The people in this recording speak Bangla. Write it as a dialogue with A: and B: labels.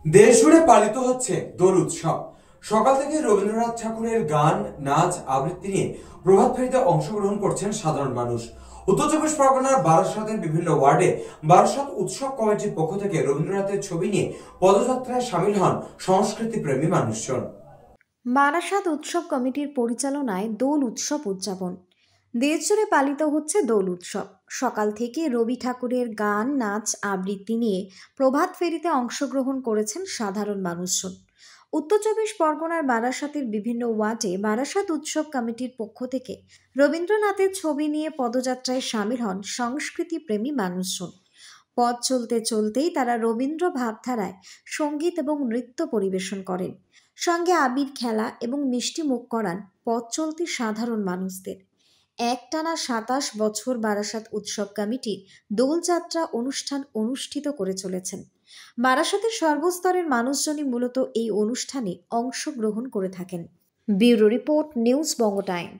A: দেশ জুড়ে পালিত হচ্ছে দোল উৎসব। সকাল থেকে রবীন্দ্রনাথ ঠাকুরের গান, নাচ, আবৃত্তি নিয়ে প্রভাত ফেরিতে অংশগ্রহণ করছেন সাধারণ মানুষ। উত্তর চব্বিশ পরগনার বারাসাতের বিভিন্ন ওয়ার্ডে বারাসাত উৎসব কমিটির পক্ষ থেকে রবীন্দ্রনাথের ছবি নিয়ে পদযাত্রায় সামিল হন সংস্কৃতি প্রেমী মানুষজন।
B: বারাসাত উৎসব কমিটির পরিচালনায় দোল উৎসব উদযাপন। দেশজুড়ে পালিত হচ্ছে দোল উৎসব। সকাল থেকে রবি ঠাকুরের গান, নাচ, আবৃত্তি নিয়ে প্রভাত ফেরিতে অংশগ্রহণ করেছেন সাধারণ মানুষজন। উত্তর চব্বিশ পরগনার বারাসাতের বিভিন্ন ওয়ার্ডে বারাসাত উৎসব কমিটির পক্ষ থেকে রবীন্দ্রনাথের ছবি নিয়ে পদযাত্রায় সামিল হন সংস্কৃতি প্রেমী মানুষজন। পথ চলতে চলতেই তারা রবীন্দ্র ভাবধারায় সঙ্গীত এবং নৃত্য পরিবেশন করেন। সঙ্গে আবির খেলা এবং মিষ্টি মুখ করান পথ চলতি সাধারণ মানুষদের। একটানা ২৭ বছর বারাসাত উৎসব কমিটি দোলযাত্রা অনুষ্ঠান অনুষ্ঠিত করে চলেছেন। বারাসাতের সর্বস্তরের মানুষজনই মূলত এই অনুষ্ঠানে অংশগ্রহণ করে থাকেন। ব্যুরো রিপোর্ট, নিউজ বঙ্গ টাইম।